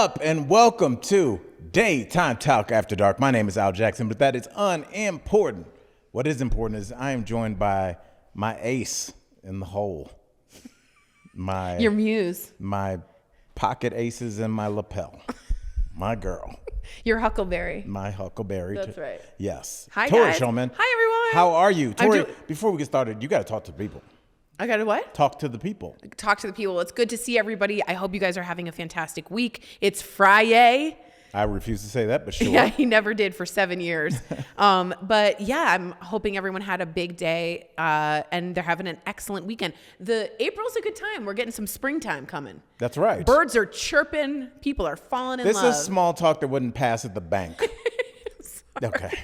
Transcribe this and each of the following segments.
up and welcome to Daytime Talk After Dark. My name is Al Jackson, but that is unimportant. What is important is I am joined by my ace in the hole. Your muse. My pocket aces in my lapel. My girl. Your huckleberry. My huckleberry. That's right. Yes. Hi, Tory guys. Showman. Hi, everyone. How are you? Tory, before we get started, you got to talk to the people. I got to what? Talk to the people. Talk to the people. It's good to see everybody. I hope you guys are having a fantastic week. It's Friyaaaay. I refuse to say that, but sure. Yeah, he never did for 7 years. But yeah, I'm hoping everyone had a big day and they're having an excellent weekend. April's a good time. We're getting some springtime coming. That's right. Birds are chirping. People are falling in love. This is small talk that wouldn't pass at the bank. Okay.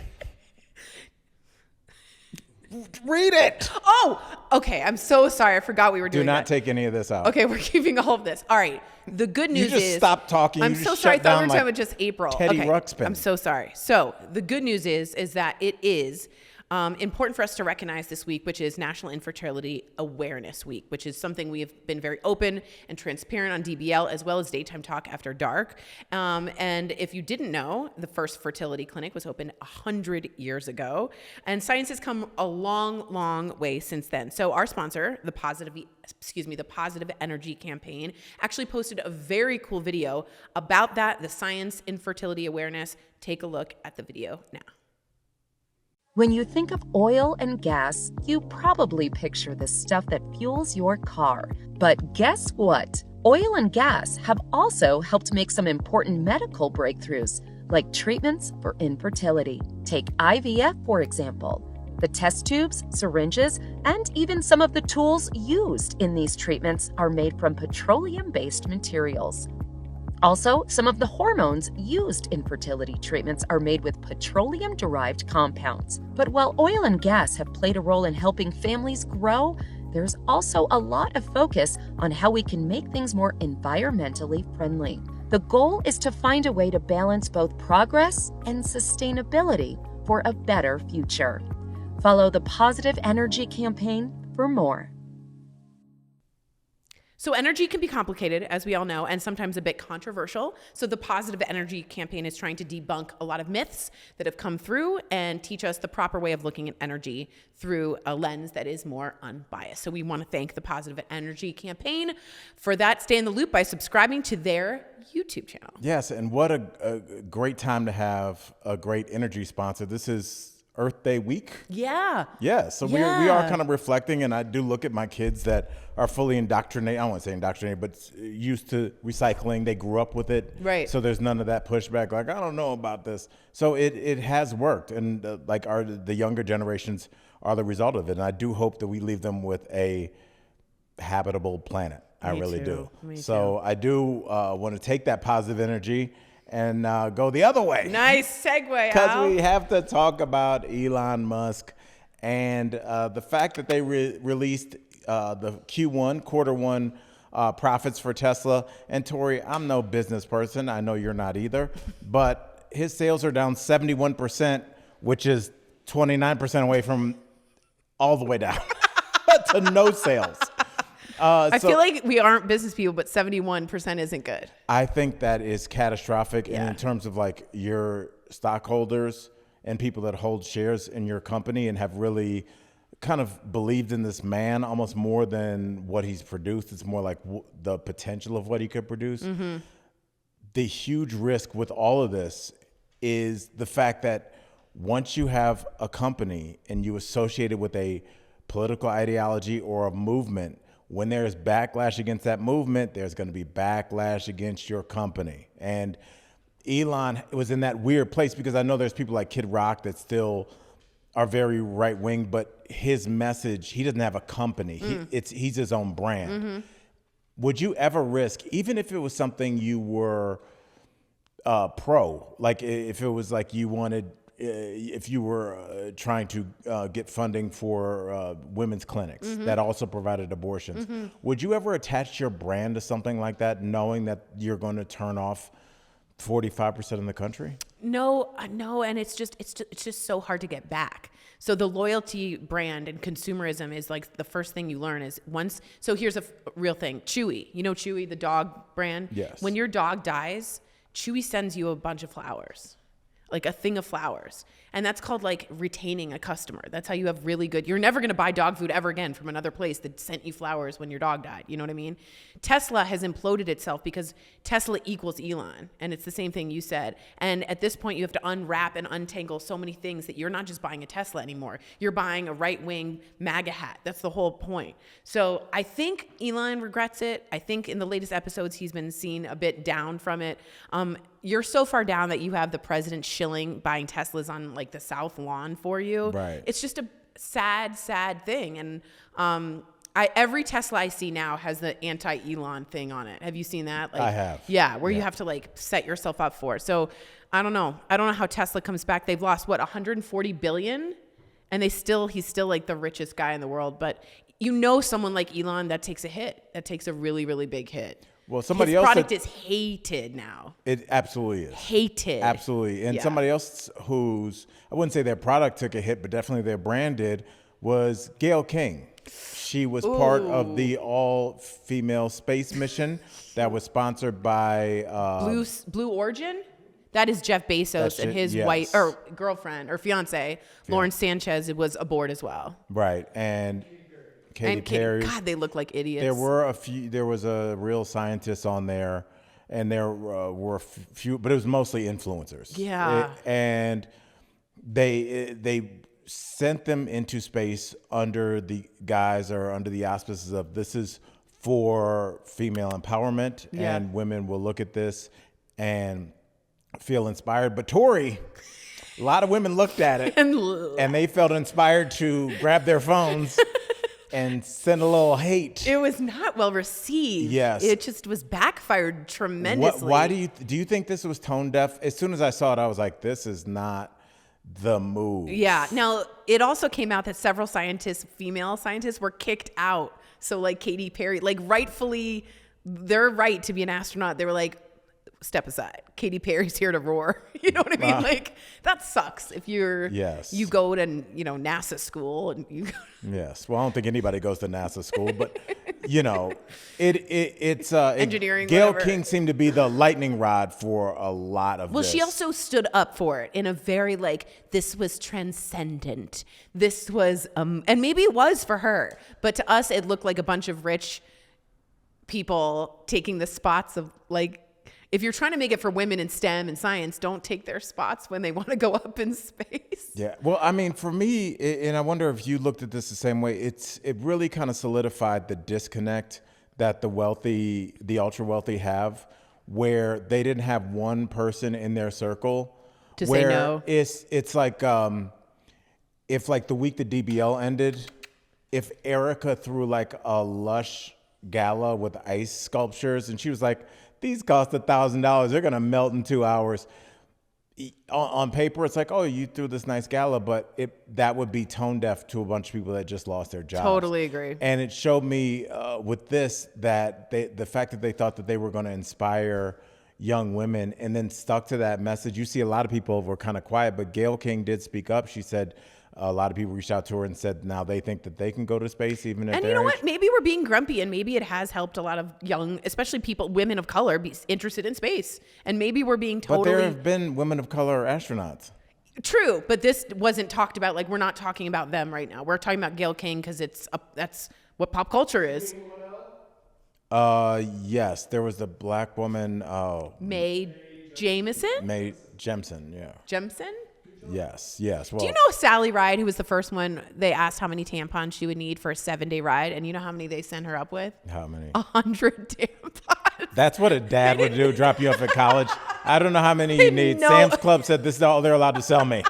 Read it. Oh, okay. I'm so sorry. I forgot we were doing Do not that. take any of this out. Okay, we're keeping all of this. All right. The good news You just stop talking. I'm You so just sorry. I shut thought we down were like talking about just April. Teddy Okay. Ruxpin. I'm so sorry. So the good news is that it is important for us to recognize this week, which is National Infertility Awareness Week, which is something we have been very open and transparent on DBL as well as Daytime Talk After Dark. And if you didn't know, the first fertility clinic was opened 100 years ago, and science has come a long, long way since then. So our sponsor, the Positive Energy Campaign, actually posted a very cool video about that, the science in fertility awareness. Take a look at the video now. When you think of oil and gas, you probably picture the stuff that fuels your car. But guess what? Oil and gas have also helped make some important medical breakthroughs, like treatments for infertility. Take IVF, for example. The test tubes, syringes, and even some of the tools used in these treatments are made from petroleum-based materials. Also, some of the hormones used in fertility treatments are made with petroleum-derived compounds. But while oil and gas have played a role in helping families grow, there's also a lot of focus on how we can make things more environmentally friendly. The goal is to find a way to balance both progress and sustainability for a better future. Follow the Positive Energy Campaign for more. So energy can be complicated, as we all know, and sometimes a bit controversial. So the Positive Energy Campaign is trying to debunk a lot of myths that have come through and teach us the proper way of looking at energy through a lens that is more unbiased. So we want to thank the Positive Energy Campaign for that. Stay in the loop by subscribing to their YouTube channel. Yes, and what a great time to have a great energy sponsor. This is Earth Day week. Yeah. Yeah, so we are kind of reflecting, and I do look at my kids that are fully indoctrinated. I don't want to say indoctrinated, but used to recycling. They grew up with it. Right. So there's none of that pushback, like, I don't know about this. So it has worked, and the younger generations are the result of it. And I do hope that we leave them with a habitable planet. I really do. So I do want to take that positive energy and go the other way. Nice segue, Because we have to talk about Elon Musk and the fact that they released the Q1, quarter one profits for Tesla. And Tory, I'm no business person. I know you're not either. But his sales are down 71%, which is 29% away from all the way down to no sales. I feel like we aren't business people, but 71% isn't good. I think that is catastrophic. Yeah. And in terms of like your stockholders and people that hold shares in your company and have really kind of believed in this man almost more than what he's produced. It's more like the potential of what he could produce. Mm-hmm. The huge risk with all of this is the fact that once you have a company and you associate it with a political ideology or a movement, when there's backlash against that movement, there's going to be backlash against your company. And Elon was in that weird place because I know there's people like Kid Rock that still are very right wing, but his message, he doesn't have a company. He's his own brand. Mm-hmm. Would you ever risk, even if it was something you were pro, like if it was like you wanted, if you were trying to get funding for women's clinics that also provided abortions, would you ever attach your brand to something like that, knowing that you're going to turn off 45% of the country? No, and it's just so hard to get back. So the loyalty brand and consumerism is like the first thing you learn is so here's a real thing. Chewy, you know Chewy, the dog brand? Yes. When your dog dies, Chewy sends you a bunch of flowers, like a thing of flowers. And that's called like retaining a customer. That's how you have really good, you're never going to buy dog food ever again from another place that sent you flowers when your dog died. You know what I mean? Tesla has imploded itself because Tesla equals Elon. And it's the same thing you said. And at this point, you have to unwrap and untangle so many things that you're not just buying a Tesla anymore. You're buying a right-wing MAGA hat. That's the whole point. So I think Elon regrets it. I think in the latest episodes, he's been seen a bit down from it. You're so far down that you have the president shilling buying Teslas on like the South Lawn for you. Right. It's just a sad, sad thing. And every Tesla I see now has the anti-Elon thing on it. Have you seen that? Like, I have. Yeah, where you have to like set yourself up for it. So I don't know. I don't know how Tesla comes back. They've lost what, 140 billion? And he's still like the richest guy in the world. But you know, someone like Elon, that takes a hit. That takes a really, really big hit. Well, somebody His else product is hated now. It absolutely is. Hated. Absolutely. And somebody else whose, I wouldn't say their product took a hit, but definitely their brand did, was Gail King. She was part of the all-female space mission that was sponsored by Blue Origin. That is Jeff Bezos and his wife or girlfriend or fiance, Lauren Sanchez, was aboard as well. Right. And Katy Perry. God, they look like idiots. There was a real scientist on there, and there were a few, but it was mostly influencers. Yeah. And they sent them into space under the guise or under the auspices of this is for female empowerment, and women will look at this and feel inspired. But Tory, a lot of women looked at it and they felt inspired to grab their phones and send a little hate. It was not well received. Yes. It just was backfired tremendously. Why do you think this was tone deaf? As soon as I saw it, I was like, this is not the move. Yeah. Now, it also came out that several female scientists were kicked out. So like Katy Perry, like rightfully, their right to be an astronaut, they were like, step aside. Katy Perry's here to roar. You know what I mean? Like that sucks if you go to, NASA school and you Yes. Well, I don't think anybody goes to NASA school, but it's engineering. Gail whatever. King seemed to be the lightning rod for a lot of this. Well, she also stood up for it in a very this was transcendent. This was and maybe it was for her, but to us it looked like a bunch of rich people taking the spots of if you're trying to make it for women in STEM and science, don't take their spots when they want to go up in space. Yeah. Well, I mean, for me, and I wonder if you looked at this the same way, it really kind of solidified the disconnect that the ultra wealthy have, where they didn't have one person in their circle to say no. It's like if the week the DBL ended, if Erica threw a lush gala with ice sculptures and she was like, these cost $1,000. They're going to melt in 2 hours. On paper, it's like, oh, you threw this nice gala, but that would be tone deaf to a bunch of people that just lost their jobs. Totally agree. And it showed me with this that the fact that they thought that they were going to inspire young women and then stuck to that message. You see a lot of people were kind of quiet, but Gail King did speak up. She said a lot of people reached out to her and said now they think that they can go to space even if and you know what? Maybe we're being grumpy, and maybe it has helped a lot of young, especially women of color, be interested in space. And maybe we're being totally. But there have been women of color astronauts. True, but this wasn't talked about. We're not talking about them right now. We're talking about Gail King because that's what pop culture is. Yes, there was the black woman. Mae Jemison. Mae Jemison, yeah. Jemison. Yes. Well, do you know Sally Ride, who was the first one? They asked how many tampons she would need for a 7-day ride, and you know how many they sent her up with? How many? 100 tampons. That's what a dad would do, drop you off at college. I don't know how many you need. Sam's Club said this is all they're allowed to sell me.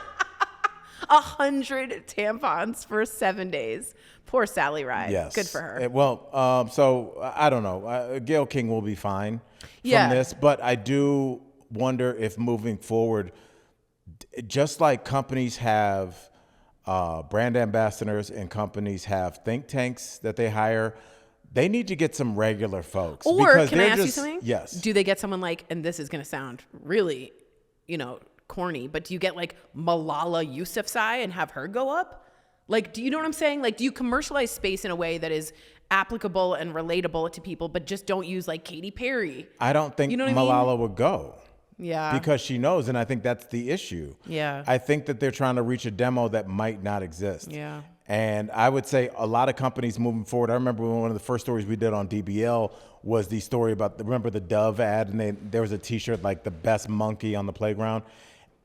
100 tampons for 7 days. Poor Sally Ride. Yes. Good for her. So I don't know. Gail King will be fine from this, but I do wonder if moving forward, just like companies have brand ambassadors and companies have think tanks that they hire, they need to get some regular folks. Or can I ask you something? Yes. Do they get someone and this is going to sound really, corny, but do you get Malala Yousafzai and have her go up? Do you know what I'm saying? Do you commercialize space in a way that is applicable and relatable to people, but just don't use Katy Perry? I don't think Malala would go. Yeah. Because she knows, and I think that's the issue. Yeah. I think that they're trying to reach a demo that might not exist. Yeah. And I would say a lot of companies moving forward. I remember one of the first stories we did on DBL was the story about, remember the Dove ad? And there was a t-shirt like the best monkey on the playground.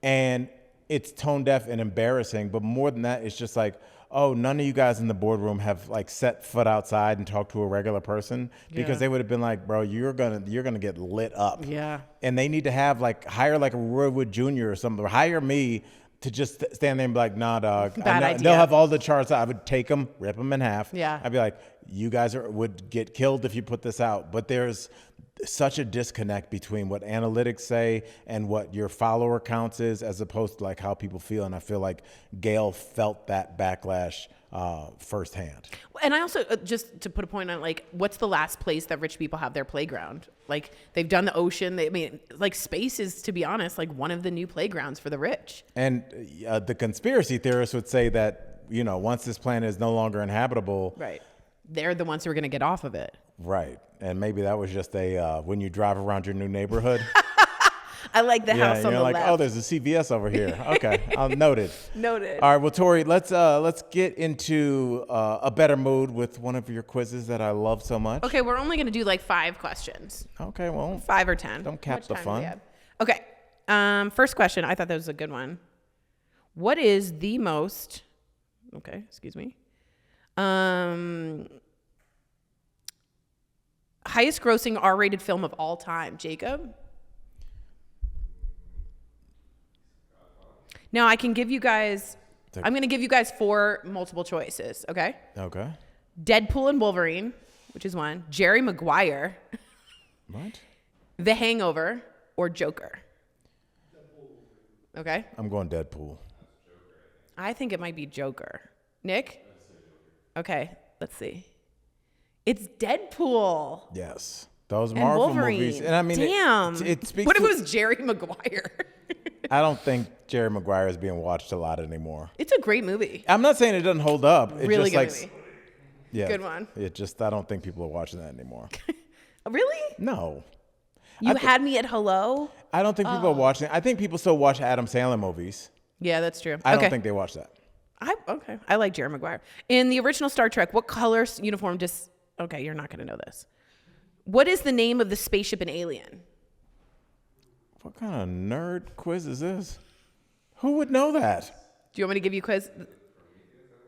And it's tone deaf and embarrassing. But more than that, it's just like, oh, none of you guys in the boardroom have like set foot outside and talked to a regular person, because they would have been like, bro, you're gonna get lit up. Yeah. And they need to have hire like a Roy Wood Jr. or something, or hire me to just stand there and be like, nah, dog. Bad idea. They'll have all the charts. I would take them, rip them in half. Yeah. I'd be like, you guys would get killed if you put this out. But there's such a disconnect between what analytics say and what your follower counts is, as opposed to like how people feel. And I feel like Gail felt that backlash firsthand. And I also, just to put a point on, like, what's the last place that rich people have their playground? Like, they've done the ocean. Space is, to be honest, like one of the new playgrounds for the rich. And the conspiracy theorists would say that, once this planet is no longer inhabitable. Right. They're the ones who are going to get off of it. Right. And maybe that was just when you drive around your new neighborhood. I like the house on the like, left. oh, there's a CVS over here. Okay, noted. Noted. All right, well, Tory, let's get into a better mood with one of your quizzes that I love so much. Okay, we're only going to do like 5 questions. Okay, well, 5 or 10. don't cap the fun. Okay. First question. I thought that was a good one. What is the most? Okay, excuse me. Highest grossing R-rated film of all time, Jacob? Now I can give you guys, I'm going to give you guys 4 multiple choices, okay? Okay. Deadpool and Wolverine, which is one. Jerry Maguire. What? The Hangover, or Joker. Okay? I'm going Deadpool. I think it might be Joker. Nick? Okay, let's see. It's Deadpool. Yes. Those And Marvel Wolverine. movies. And I mean, damn. It speaks what if to, it was Jerry Maguire? I don't think Jerry Maguire is being watched a lot anymore. It's a great movie. I'm not saying it doesn't hold up. It Really just good movie. Yeah. Good one. I don't think people are watching that anymore. Really? No. You had me at hello? I don't think people are watching it. I think people still watch Adam Sandler movies. Yeah, that's true. I don't think they watch that. I like Jerry Maguire. In the original Star Trek, what color uniform does... Okay, you're not going to know this. What is the name of the spaceship in Alien? What kind of nerd quiz is this? Who would know that? Do you want me to give you a quiz?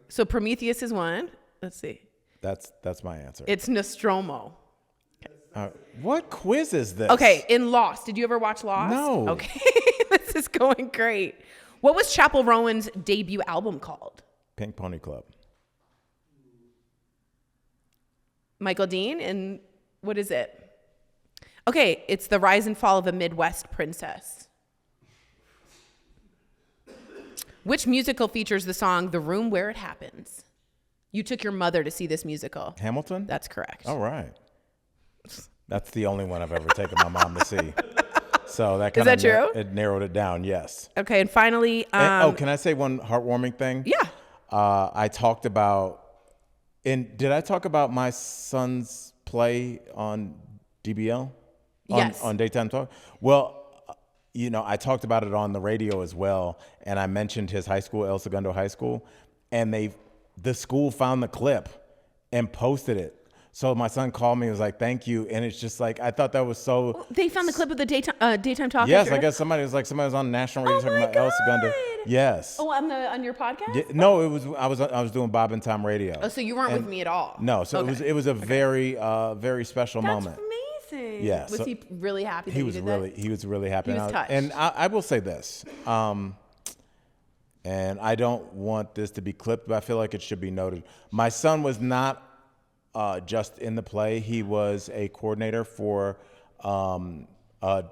So Prometheus is one. Let's see. That's my answer. It's Nostromo. What quiz is this? Okay, in Lost. Did you ever watch Lost? No. Okay, this is going great. What was Chappell Rowan's debut album called? Pink Pony Club. Michael Dean, and what is it? Okay, it's The Rise and Fall of a Midwest Princess. Which musical features the song The Room Where It Happens? You took your mother to see this musical. Hamilton? That's correct. All right. That's the only one I've ever taken my mom to see. So that Is that true? It narrowed it down, yes. Okay, and finally... can I say one heartwarming thing? Yeah. I talked about... did I talk about my son's play on DBL? Yes. On Daytime Talk? Well, I talked about it on the radio as well, and I mentioned his high school, El Segundo High School, and the school found the clip and posted it. So my son called me and was like, thank you. And it's just like, I thought that was so... They found the clip of the Daytime Talk? Yes, I guess somebody was on national radio talking about El Segundo. Yes. Oh, on your podcast? Yeah, no, I was doing Bob and Tom Radio. Oh, so you weren't with me at all? No, so Okay. it was a very very special moment. That's amazing. Yeah, Was so he really happy that He you was did really that? he was really happy. He was touched. And I will say this, and I don't want this to be clipped, but I feel like it should be noted. My son was not just in the play. He was a coordinator for a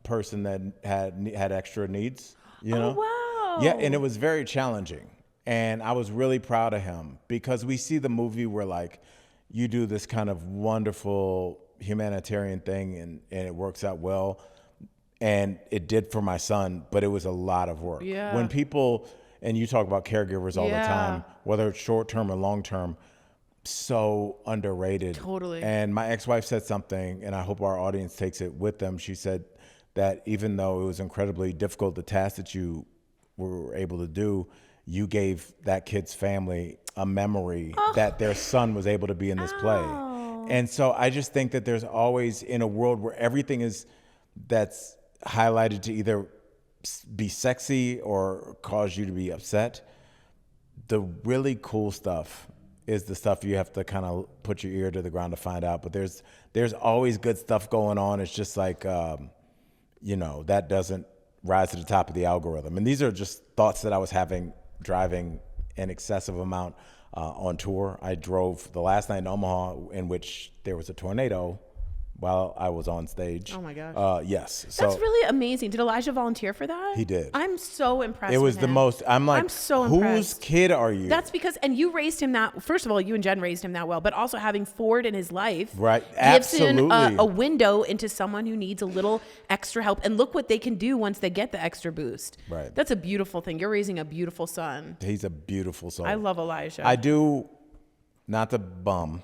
person that had extra needs. Oh, wow. Yeah, and it was very challenging. And I was really proud of him because we see the movie where like you do this kind of wonderful humanitarian thing and it works out well. And it did for my son, but it was a lot of work. Yeah. When people, and you talk about caregivers all the time, whether it's short term or long term, so underrated. Totally. And my ex-wife said something, and I hope our audience takes it with them. She said, that even though it was incredibly difficult, the task that you were able to do, you gave that kid's family a memory that their son was able to be in this play. And so I just think that there's always, in a world where everything is that's highlighted to either be sexy or cause you to be upset, the really cool stuff is the stuff you have to kind of put your ear to the ground to find out. But there's always good stuff going on. It's just like, that doesn't rise to the top of the algorithm. And these are just thoughts that I was having driving an excessive amount on tour. I drove the last night in Omaha, in which there was a tornado while I was on stage. Oh my gosh. Yes. That's really amazing. Did Elijah volunteer for that? He did. I'm so impressed. It was with the him. most. I'm like, I'm so impressed. Whose kid are you? That's because, and you raised him that. First of all, you and Jen raised him that well, but also having Ford in his life, right? Gives him Absolutely. a window into someone who needs a little extra help. And look what they can do once they get the extra boost. Right. That's a beautiful thing. You're raising a beautiful son. He's a beautiful soul. I love Elijah. I do, not to bum.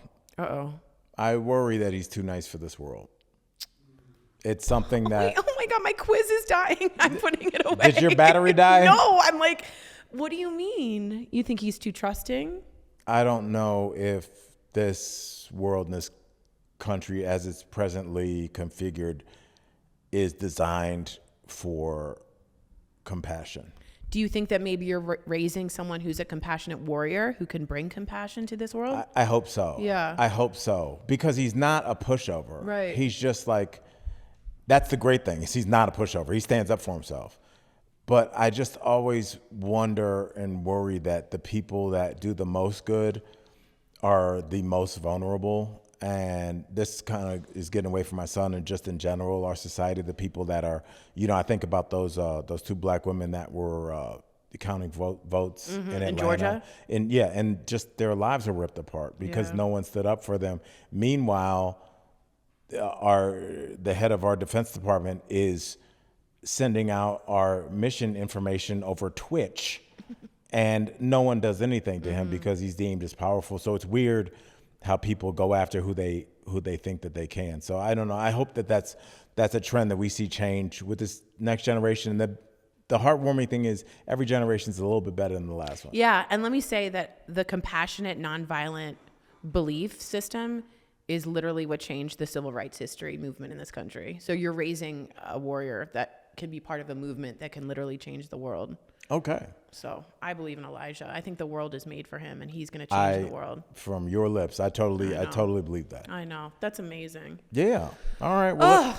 I worry that he's too nice for this world. It's something that. Oh my God, my quiz is dying. I'm putting it away. Did your battery die? No, I'm like, what do you mean? You think he's too trusting? I don't know if this world and this country, as it's presently configured, is designed for compassion. Do you think that maybe you're raising someone who's a compassionate warrior who can bring compassion to this world? I hope so. Yeah. I hope so. Because he's not a pushover. Right. He's just like, that's the great thing, is he's not a pushover. He stands up for himself. But I just always wonder and worry that the people that do the most good are the most vulnerable. And this kind of is getting away from my son, and just in general, our society, the people that are, I think about those two black women that were counting votes in Atlanta. In Georgia? And just their lives are ripped apart because no one stood up for them. Meanwhile, the head of our Defense Department is sending out our mission information over Twitch, and no one does anything to him because he's deemed as powerful. So it's weird how people go after who they think that they can. So I don't know. I hope that that's a trend that we see change with this next generation. And the heartwarming thing is every generation is a little bit better than the last one. Yeah, and let me say that the compassionate, nonviolent belief system is literally what changed the civil rights history movement in this country. So you're raising a warrior that can be part of a movement that can literally change the world. Okay. So I believe in Elijah. I think the world is made for him, and he's going to change the world. From your lips, I totally believe that. I know. That's amazing. Yeah. All right. Well,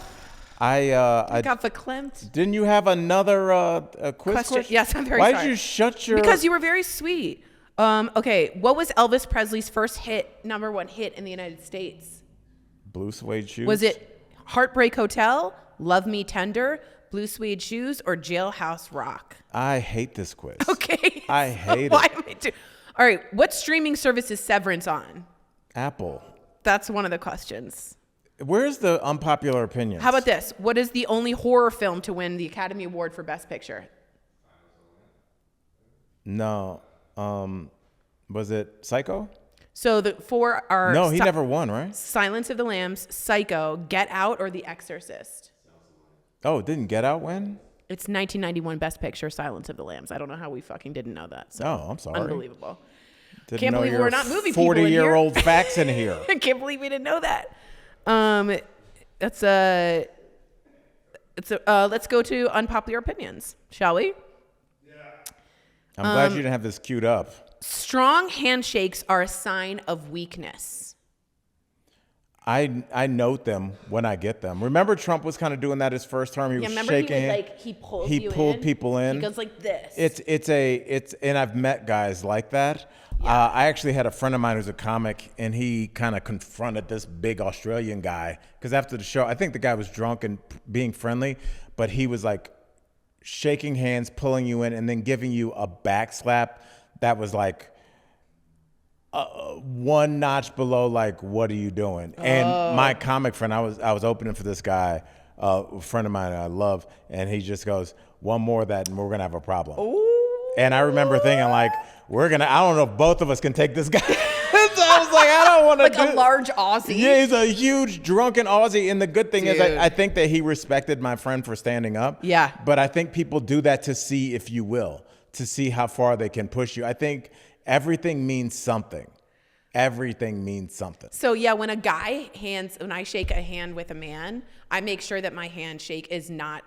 I got verklempt. Didn't you have another quiz question? Yes, I'm very sorry. sorry. Why did you shut your? Because you were very sweet. Okay, what was Elvis Presley's first number one hit in the United States? Blue Suede Shoes. Was it Heartbreak Hotel, Love Me Tender, Blue Suede Shoes, or Jailhouse Rock? I hate this quiz. Okay. I hate Why it. am I All right, what streaming service is Severance on? Apple. That's one of the questions. Where's the unpopular opinions? How about this? What is the only horror film to win the Academy Award for Best Picture? No. Was it Psycho? So the four are... No, he never won, right? Silence of the Lambs, Psycho, Get Out, or The Exorcist? Oh, didn't Get Out win? It's 1991 Best Picture, Silence of the Lambs. I don't know how we fucking didn't know that. So Oh, I'm sorry. Unbelievable. Didn't Can't know believe your we're not movie people in here. 40-year-old facts in here. I can't believe we didn't know that. Let's go to unpopular opinions, shall we? I'm glad you didn't have this queued up. Strong handshakes are a sign of weakness. I note them when I get them. Remember Trump was kind of doing that his first term. He was shaking. He pulled people in. He goes like this. And I've met guys like that. Yeah. I actually had a friend of mine who's a comic, and he kind of confronted this big Australian guy because after the show, I think the guy was drunk and being friendly, but he was like shaking hands, pulling you in, and then giving you a back slap that was like one notch below, like, what are you doing? And my comic friend, I was opening for this guy, a friend of mine I love, and he just goes, one more of that and we're gonna have a problem. Ooh. And I remember thinking like, I don't know if both of us can take this guy. So I was like, I don't want to like a large Aussie. Yeah, he's a huge drunken Aussie. And the good thing is Dude. I think that he respected my friend for standing up. Yeah. But I think people do that to see, if you will, to see how far they can push you. I think everything means something. Everything means something. So yeah, when I shake a hand with a man, I make sure that my handshake is not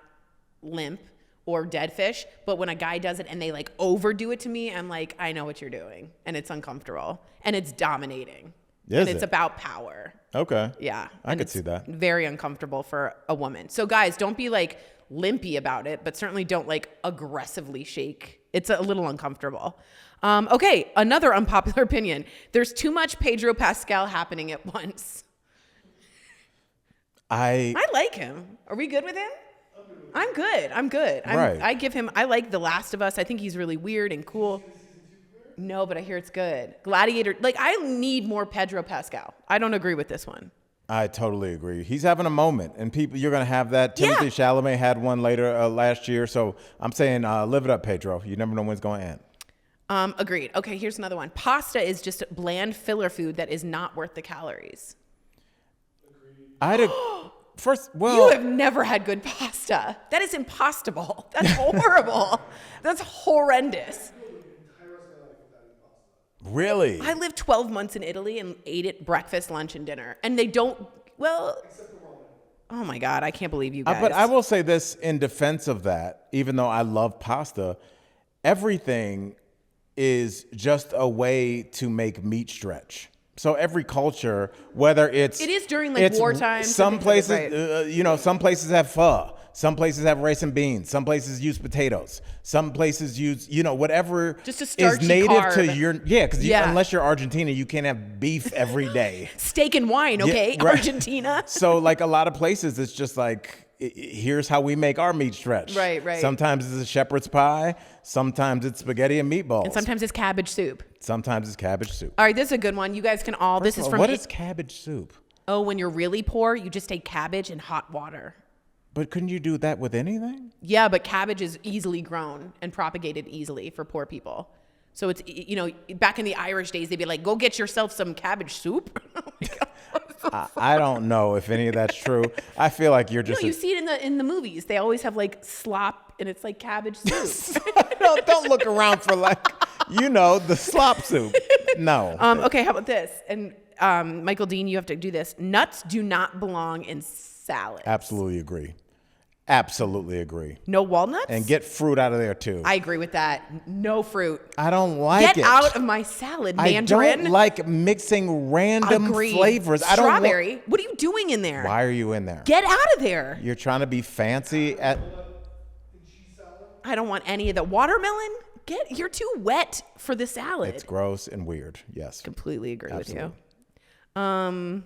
limp or dead fish. But when a guy does it and they like overdo it to me, I'm like, I know what you're doing. And it's uncomfortable. And it's dominating. And it's about power. Okay. Yeah. I could see that. Very uncomfortable for a woman. So guys, don't be like limpy about it, but certainly don't like aggressively shake. It's a little uncomfortable. Okay, another unpopular opinion. There's too much Pedro Pascal happening at once. I like him. Are we good with him? I'm good. Right. I like The Last of Us. I think he's really weird and cool. No, but I hear it's good. Gladiator. Like, I need more Pedro Pascal. I don't agree with this one. I totally agree. He's having a moment, and you're going to have that. Timothy Chalamet had one later last year. So I'm saying, live it up, Pedro. You never know when it's going to end. Agreed. Okay, here's another one. Pasta is just bland filler food that is not worth the calories. You have never had good pasta. That is impossible. That's horrible. That's horrendous. Really? I lived 12 months in Italy and ate it breakfast, lunch, and dinner. And they don't, oh my God, I can't believe you guys. But I will say this in defense of that, even though I love pasta, everything is just a way to make meat stretch. So every culture, whether it is during like wartime. Some places, some places have pho. Some places have rice and beans. Some places use potatoes. Some places use, whatever just a starchy is native carb. to your, because unless you're Argentina, you can't have beef every day. Steak and wine, okay? Yeah, right. Argentina. So like a lot of places, it's just like, here's how we make our meat stretch. Right. Sometimes it's a shepherd's pie. Sometimes it's spaghetti and meatballs. And sometimes it's cabbage soup. Sometimes it's cabbage soup. All right, this is a good one. You guys can all, this is from... What is cabbage soup? Oh, when you're really poor, you just take cabbage and hot water. But couldn't you do that with anything? Yeah, but cabbage is easily grown and propagated easily for poor people. So it's, back in the Irish days, they'd be like, go get yourself some cabbage soup. I don't know if any of that's true. I feel like you're just... you see it in the movies. They always have like slop and it's like cabbage soup. Don't look around for like, the slop soup. No. Okay, how about this? And Michael Dean, you have to do this. Nuts do not belong in salad. Absolutely agree. Absolutely agree. No walnuts? And get fruit out of there too. I agree with that. No fruit. I don't like it. Get out of my salad, mandarin. I don't like mixing random flavors. Strawberry. What are you doing in there? Why are you in there? Get out of there. You're trying to be fancy at... I don't want any of the watermelon. You're too wet for the salad. It's gross and weird. Yes. Completely agree Absolutely. with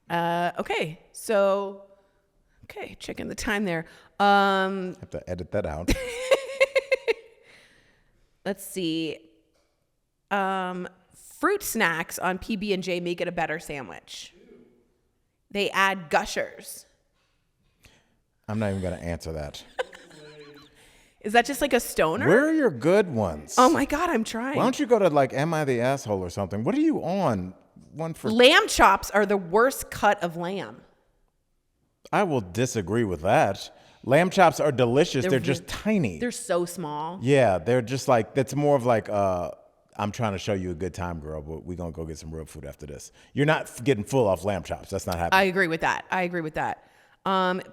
you. Okay. So, checking the time there. Have to edit that out. Let's see. Fruit snacks on PB&J make it a better sandwich. They add gushers. I'm not even going to answer that. Is that just like a stoner? Where are your good ones? Oh my God, I'm trying. Why don't you go to like Am I the Asshole or something? What are you on? One for lamb chops are the worst cut of lamb. I will disagree with that. Lamb chops are delicious. They're just tiny. They're so small. Yeah, they're just like, that's more of like, I'm trying to show you a good time, girl, but we're going to go get some real food after this. You're not getting full off lamb chops. That's not happening. I agree with that.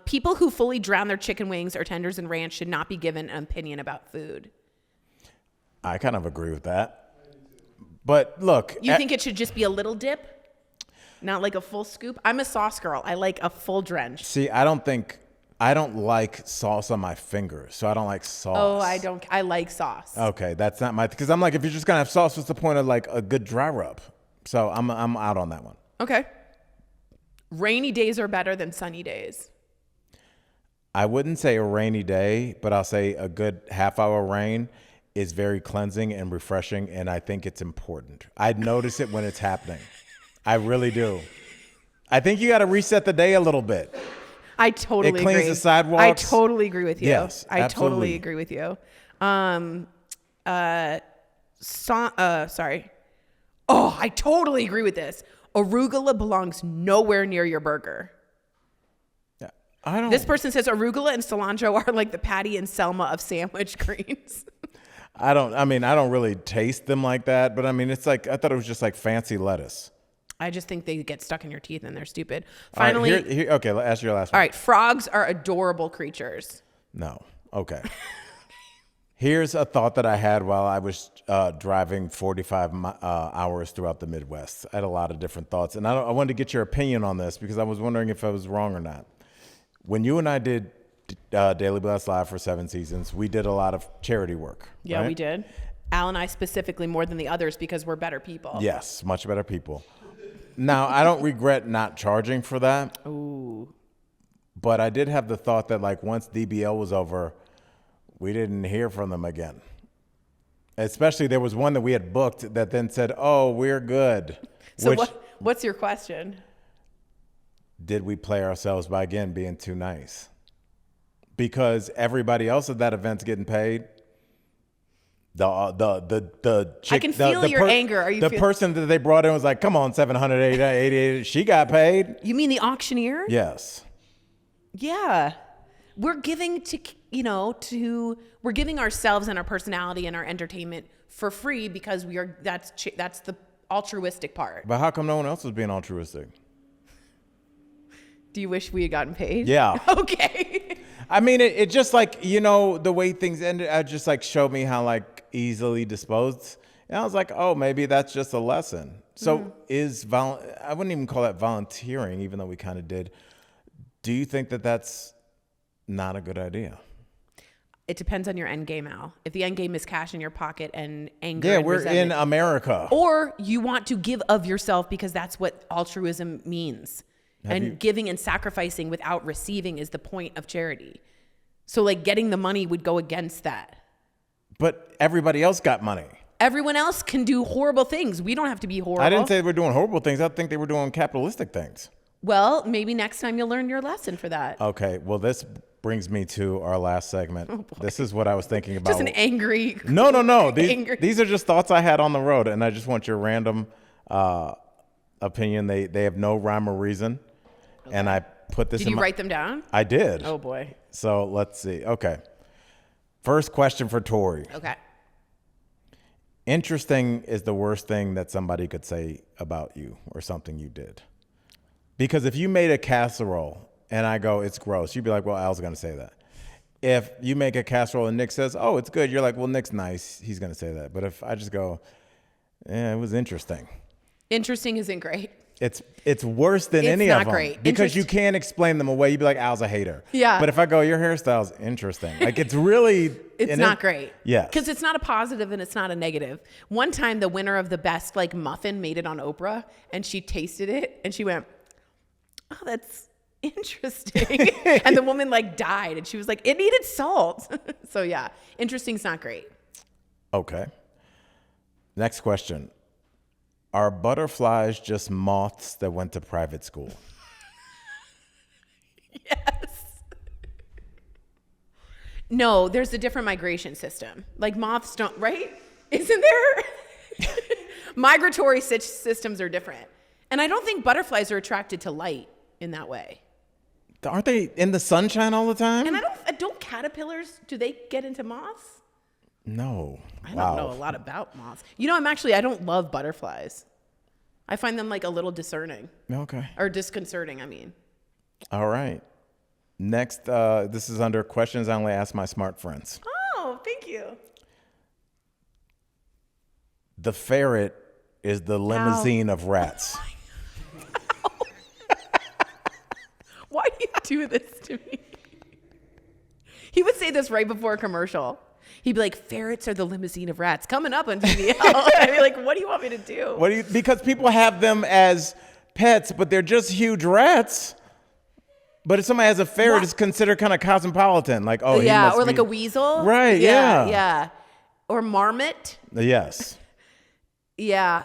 People who fully drown their chicken wings or tenders in ranch should not be given an opinion about food. I kind of agree with that. But look. You think it should just be a little dip? Not like a full scoop? I'm a sauce girl. I like a full drench. See, I don't like sauce on my fingers, so I don't like sauce. Oh, I like sauce. Okay, that's not my, because I'm like, if you're just going to have sauce, what's the point of like a good dry rub? So I'm out on that one. Okay. Rainy days are better than sunny days. I wouldn't say a rainy day, but I'll say a good half-hour rain is very cleansing and refreshing, and I think it's important. I notice it when it's happening. I really do. I think you got to reset the day a little bit. I totally agree. It cleans the sidewalks. I totally agree with you. Yes, I absolutely. totally agree with you. sorry. Oh, I totally agree with this. Arugula belongs nowhere near your burger. Yeah, I don't. This person says arugula and cilantro are like the Patty and Selma of sandwich greens. I don't really taste them like that, but I mean, it's like, I thought it was just like fancy lettuce. I just think they get stuck in your teeth and they're stupid. All right, Finally, okay, ask your last one. all right, frogs are adorable creatures. No. Okay. Here's a thought that I had while I was driving 45 hours throughout the Midwest. I had a lot of different thoughts, and I wanted to get your opinion on this because I was wondering if I was wrong or not. When you and I did Daily Blast Live for 7 seasons, we did a lot of charity work. Yeah, right? we did. Al and I specifically more than the others because we're better people. Yes, much better people. Now, I don't regret not charging for that. Ooh. But I did have the thought that, like, once DBL was over, we didn't hear from them again. Especially there was one that we had booked that then said, "Oh, we're good." So what's your question? Did we play ourselves by again being too nice? Because everybody else at that event's getting paid. The chick, I can feel your anger. Are you the person that they brought in was like, "Come on, 788, she got paid." You mean the auctioneer? Yes. Yeah. We're giving we're giving ourselves and our personality and our entertainment for free because that's the altruistic part. But how come no one else was being altruistic? Do you wish we had gotten paid? Yeah. Okay. I mean, it just like, the way things ended, it just like showed me how like easily disposed. And I was like, oh, maybe that's just a lesson. So I wouldn't even call that volunteering, even though we kind of did. Do you think that that's not a good idea? It depends on your end game, Al. If the end game is cash in your pocket and anger, yeah, and we're resentment, in America. or you want to give of yourself because that's what altruism means. Giving and sacrificing without receiving is the point of charity. So like getting the money would go against that. But everybody else got money. Everyone else can do horrible things. We don't have to be horrible. I didn't say they were doing horrible things. I think they were doing capitalistic things. Well, maybe next time you'll learn your lesson for that. Okay. Well, this brings me to our last segment. Oh, boy. This is what I was thinking about. Just an angry. No. Angry. These are just thoughts I had on the road, and I just want your random opinion. They have no rhyme or reason. Okay. And I put this Did you write them down? I did. Oh, boy. So let's see. Okay. First question for Tory. Okay. Interesting is the worst thing that somebody could say about you or something you did. Because if you made a casserole and I go, it's gross, you'd be like, well, Al's going to say that. If you make a casserole and Nick says, oh, it's good, you're like, well, Nick's nice, he's going to say that. But if I just go, yeah, it was interesting. Interesting isn't great. It's worse than any of them. It's not great. Because you can't explain them away. You'd be like, Al's a hater. Yeah. But if I go, your hairstyle's interesting. Like, it's really... It's not great. Yeah. Because it's not a positive and it's not a negative. One time, the winner of the best like muffin made it on Oprah, and she tasted it, and she went, oh, that's interesting. And the woman like died, and she was like, it needed salt. So yeah, interesting's not great. Okay. Next question. Are butterflies just moths that went to private school? Yes. No, there's a different migration system. Like moths don't, right? Isn't there? Migratory systems are different. And I don't think butterflies are attracted to light in that way. Aren't they in the sunshine all the time? And don't caterpillars, do they get into moths? No. I don't know a lot about moths. You know, I don't love butterflies. I find them like a little discerning. Okay. Or disconcerting, I mean. All right. Next, this is under questions I only ask my smart friends. Oh, thank you. The ferret is the limousine of rats. Why do you do this to me? He would say this right before a commercial. He'd be like, ferrets are the limousine of rats coming up on TVL. I'd be like, what do you want me to do? Because people have them as pets, but they're just huge rats. But if somebody has a ferret, it's considered kind of cosmopolitan. Like, oh, yeah, or like a weasel. Right, yeah. Yeah. Or marmot. Yes. Yeah.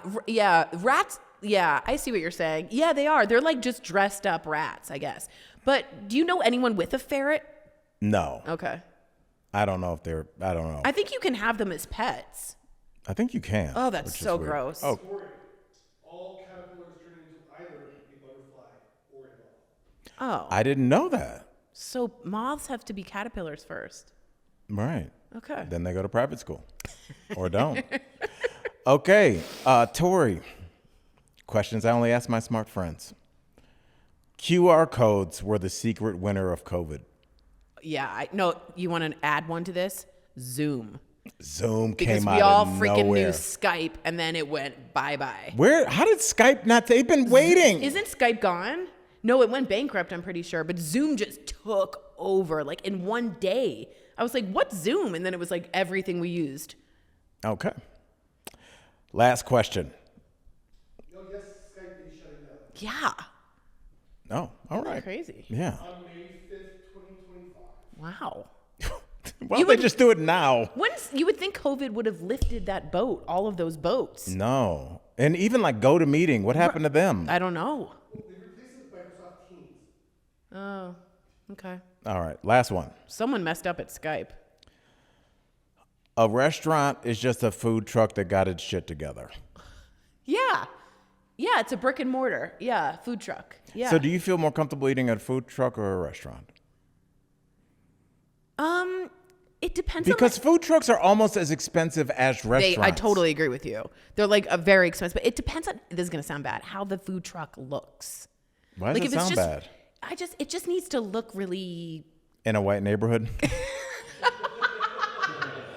Rats. Yeah, I see what you're saying. Yeah, they are. They're like just dressed up rats, I guess. But do you know anyone with a ferret? No. Okay. I don't know. I think you can have them as pets. I think you can. Oh, that's which is so weird. gross. Oh, Tory, all caterpillars turn into either a butterfly or a moth. Oh. I didn't know that. So moths have to be caterpillars first. Right. Okay. Then they go to private school or don't. Okay. Tory, questions I only ask my smart friends. QR codes were the secret winner of COVID. Yeah. No, you want to add one to this? Zoom. Zoom Because came we out all of freaking nowhere. knew Skype, and then it went bye-bye. How did Skype not? They've been waiting. Isn't Skype gone? No, it went bankrupt, I'm pretty sure. But Zoom just took over, like, in one day. I was like, what's Zoom? And then it was, like, everything we used. Okay. Last question. No, yes, Skype is shutting down. Yeah. Oh, all right. Crazy. Yeah. On May 5th, 2025. Wow. Why don't they just do it now? You would think COVID would have lifted that boat, all of those boats. No. And even like GoToMeeting, what happened to them? I don't know. They replaced it with Microsoft Teams. Oh, okay. All right. Last one. Someone messed up at Skype. A restaurant is just a food truck that got its shit together. Yeah. Yeah, it's a brick and mortar. Yeah, food truck. Yeah. So do you feel more comfortable eating at a food truck or a restaurant? It depends Because on food trucks are almost as expensive as restaurants. I totally agree with you. They're like a very expensive, but it depends on, this is going to sound bad, how the food truck looks. Why does Like it sound bad? It just needs to look really, In a white neighborhood?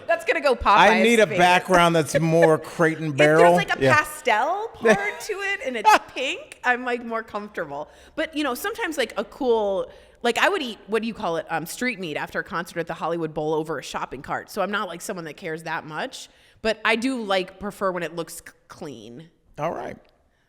that's going to go Popeye's I need a face. background that's more crate and If barrel. there's like a pastel part to it and it's pink, I'm like more comfortable. But you know, sometimes like a cool, like I would eat, what do you call it? Street meat after a concert at the Hollywood Bowl over a shopping cart. So I'm not like someone that cares that much, but I do prefer when it looks clean. All right.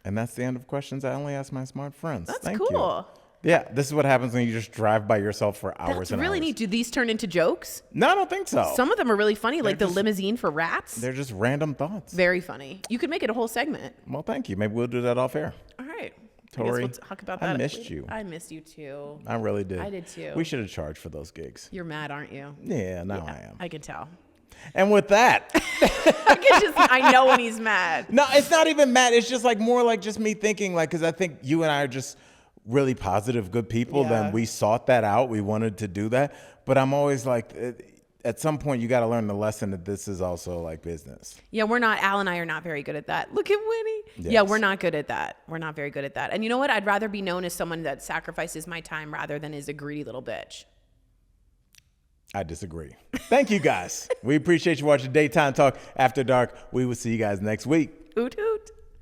And that's the end of questions I only ask my smart friends. That's Thank cool. You. Yeah, this is what happens when you just drive by yourself for hours That's and really hours. neat. Do these turn into jokes? No, I don't think so. Some of them are really funny, like the just- limousine for rats. They're just random thoughts. Very funny. You could make it a whole segment. Well, thank you. Maybe we'll do that off air. All right. Tory, I guess we'll talk about I that. missed you. I missed you too. I really did. I did too. We should have charged for those gigs. You're mad, aren't you? Yeah, now I am. I can tell. And with that, I know when he's mad. no, it's not even mad. It's just like more like just me thinking like, because I think you and I are just really positive, good people. Yeah. Then we sought that out. We wanted to do that. But I'm always like, at some point, you got to learn the lesson that this is also like business. Yeah, Al and I are not very good at that. Look at Winnie. Yes. Yeah, we're not good at that. We're not very good at that. And you know what? I'd rather be known as someone that sacrifices my time rather than is a greedy little bitch. I disagree. Thank you guys. We appreciate you watching Daytime Talk After Dark. We will see you guys next week. Oot oot.